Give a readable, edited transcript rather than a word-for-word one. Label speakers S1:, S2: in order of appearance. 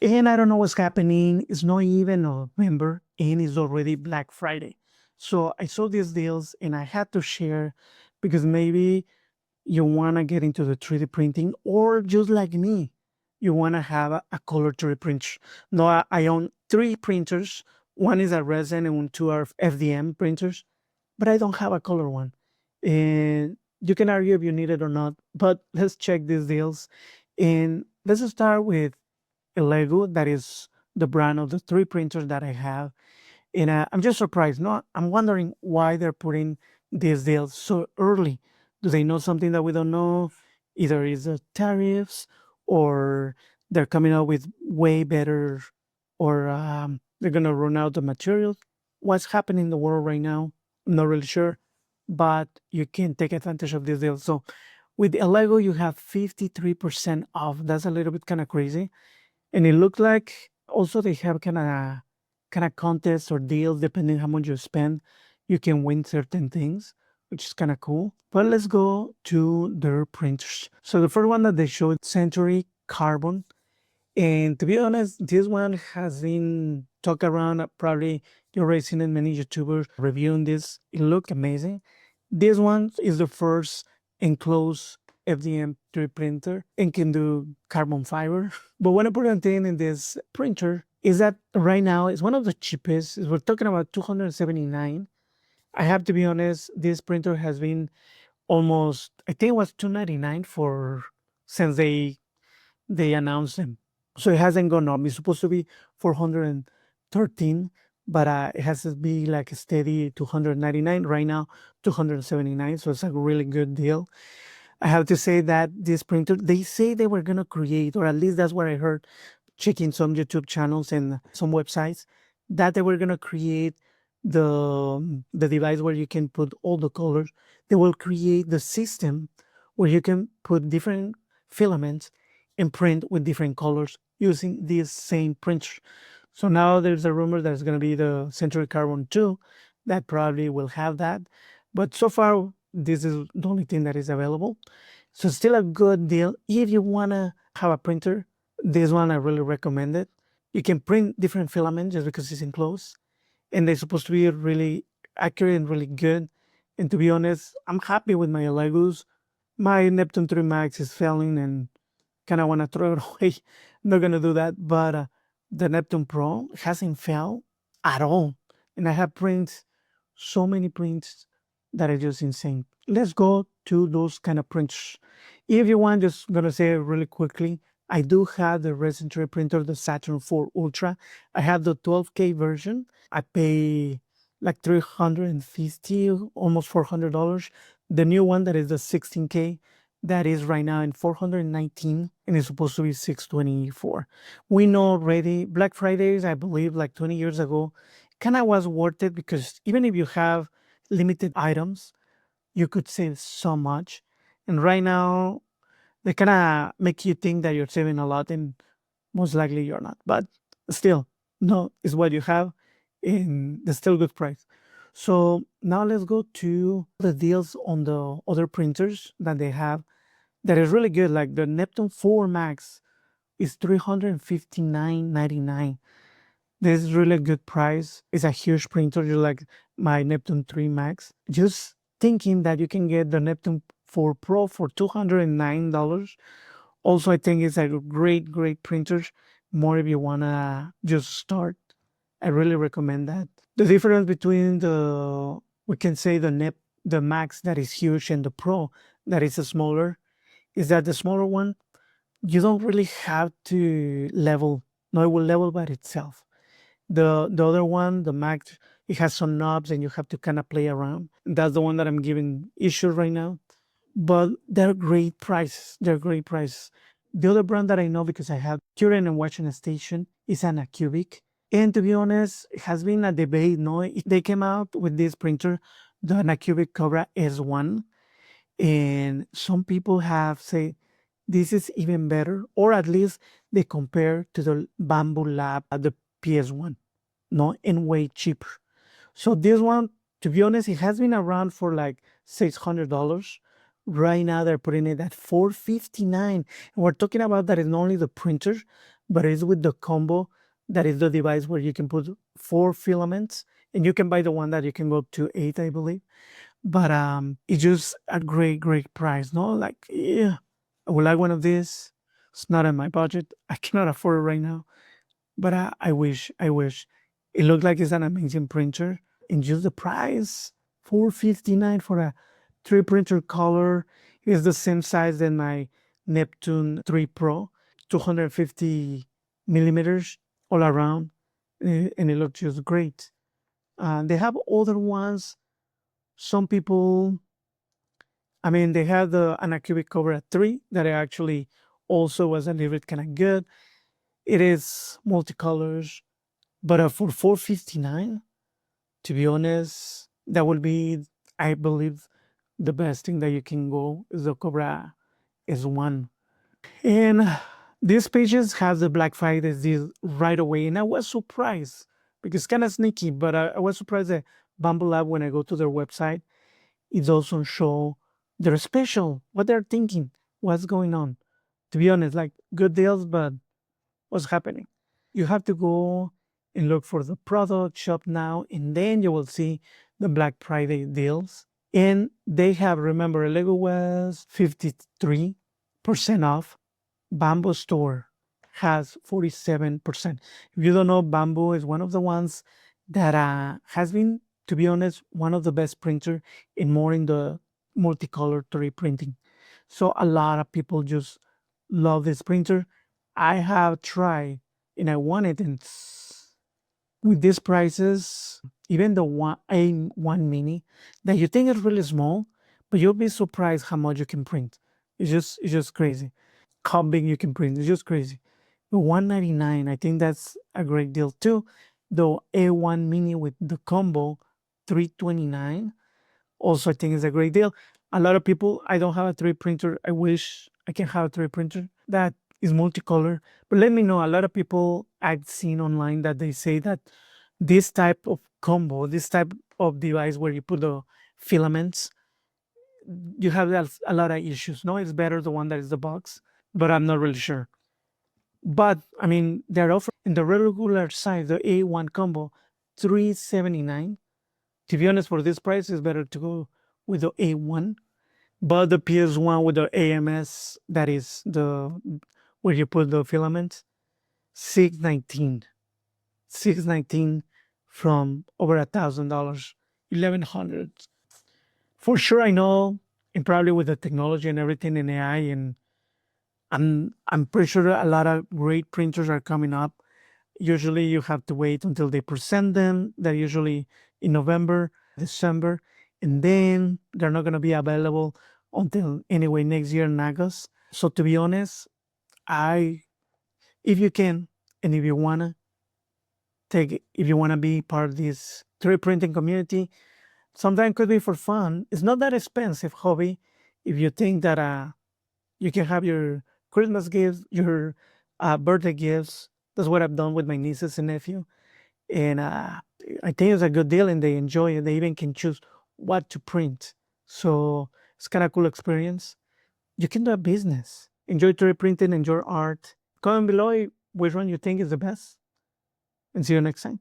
S1: And I don't know what's happening. It's not even November and it's already Black Friday. So I saw these deals and I had to share because maybe you want to get into the 3D printing or just like me, you want to have a color 3D print. No, I own three printers. One is a resin and two are FDM printers, but I don't have a color one. And you can argue if you need it or not, but let's check these deals. And let's start with Lego, that is the brand of the three printers that I have. And I'm just surprised. No, I'm wondering why they're putting these deals so early. Do they know something that we don't know? Either is the tariffs or they're coming out with way better or they're going to run out of materials. What's happening in the world right now? I'm not really sure, but you can take advantage of this deal. So with Lego, you have 53% off. That's a little bit kind of crazy, and it looked like also they have kind of contests or deals depending how much you spend. You can win certain things, which is kind of cool. But let's go to their printers. So the first one that they showed, Century Carbon. And to be honest, this one has been talked around. Probably you're already seen it, many YouTubers reviewing this. It looked amazing. This one is the first enclosed FDM 3 printer and can do carbon fiber. But one important thing in this printer is that right now it's one of the cheapest. We're talking about 279. I have to be honest, this printer has been almost, I think it was 299 for since they announced them. So it hasn't gone up. It's supposed to be 413, but it has to be like a steady 299. Right now, 279. So it's a really good deal. I have to say that this printer, they say they were going to create, or at least that's what I heard, checking some YouTube channels and some websites, that they were going to create the device where you can put all the colors. They will create the system where you can put different filaments and print with different colors using this same printer. So now there's a rumor that it's going to be the Century Carbon 2 that probably will have that. But so far, this is the only thing that is available. So still a good deal. If you want to have a printer, this one I really recommend it. You can print different filaments just because it's enclosed. And they're supposed to be really accurate and really good. And to be honest, I'm happy with my Legos. My Neptune 3 Max is failing and kind of want to throw it away. I'm not going to do that. But the Neptune Pro hasn't failed at all. And I have prints, so many prints that are just insane. Let's go to those kind of prints. If you want, just going to say it really quickly. I do have the Resin 3 printer, the Saturn 4 Ultra. I have the 12K version. I pay like 350, almost $400. The new one that is the 16K, that is right now in 419 and it's supposed to be 624. We know already Black Fridays, I believe like 20 years ago, kind of was worth it because even if you have limited items, you could save so much. And right now, they kind of make you think that you're saving a lot and most likely you're not. But still, no, it's what you have and it's still good price. So now let's go to the deals on the other printers that they have that is really good. Like the Neptune 4 Max is $359.99. This is really good price. It's a huge printer, just like my Neptune 3 Max. Just thinking that you can get the Neptune 4 Pro for $209. Also, I think it's a great, great printer. More if you wanna just start. I really recommend that. The difference between we can say the Max that is huge and the Pro that is smaller is that the smaller one, you don't really have to level. No, it will level by itself. The other one, the Mac, it has some knobs and you have to kind of play around. That's the one that I'm giving issues right now. But they're great prices. They're great prices. The other brand that I know because I have Current and watching station is an Acubic. And to be honest, it has been a debate. No, they came out with this printer, the Acubic Cobra S1, and some people have said this is even better, or at least they compare to the Bamboo Lab at the PS1, no, and way cheaper. So this one, to be honest, it has been around for like $600. Right now they're putting it at $459. And we're talking about that is not only the printer, but it's with the combo. That is the device where you can put 4 filaments, and you can buy the one that you can go to 8, I believe. But it's just a great price. No, like, yeah, I would like one of these. It's not in my budget. I cannot afford it right now. But I wish. It looked like it's an amazing printer. And just the price, 459 for a 3 printer color. It's the same size than my Neptune 3 Pro, 250 millimeters all around, and it looks just great. They have other ones. Some people, I mean, they have the Anacubic Cobra 3 that actually also was a little bit kind of good. It is multicolors, but for 459, to be honest, that would be, I believe, the best thing that you can go is the Cobra S1. And these pages has the Black Friday deal right away, and I was surprised because it's kind of sneaky, but I was surprised that Bamboo Lab, when I go to their website, it doesn't show their special, what they're thinking, what's going on. To be honest, like good deals, but what's happening? You have to go and look for the product, shop now, and then you will see the Black Friday deals. And they have, remember, Lego was 53% off. Bamboo Store has 47%. If you don't know, Bamboo is one of the ones that has been, to be honest, one of the best printer in more in the multicolor 3D printing. So a lot of people just love this printer. I have tried and I want it, and with these prices, even the A1 mini that you think is really small, but you'll be surprised how much you can print. It's just crazy. How big you can print. It's just crazy. The 199, I think that's a great deal too. The A1 mini with the combo, 329. Also, I think it's a great deal. A lot of people, I don't have a 3 printer. I wish I can have a 3 printer that is multicolor. But let me know. A lot of people I've seen online that they say that this type of combo, this type of device where you put the filaments, you have a lot of issues. No, it's better the one that is the box, but I'm not really sure. But I mean, they're offering in the regular size, the A1 combo, 379. To be honest, for this price, it's better to go with the A1. But the PS1 with the AMS, that is the where you put the filament, 619. 619 from over $1,000, 1100. For sure, I know, and probably with the technology and everything in AI, and I'm pretty sure a lot of great printers are coming up. Usually, you have to wait until they present them. They're usually in November, December, and then they're not going to be available until anyway next year in August. So to be honest, I if you can and if you wanna be part of this 3D printing community, sometimes could be for fun. It's not that expensive hobby. If you think that you can have your Christmas gifts, your birthday gifts. That's what I've done with my nieces and nephew, and I think it's a good deal, and they enjoy it. They even can choose what to print, so it's kind of cool experience. You can do a business, enjoy 3D printing, enjoy art. Comment below which one you think is the best, and see you next time.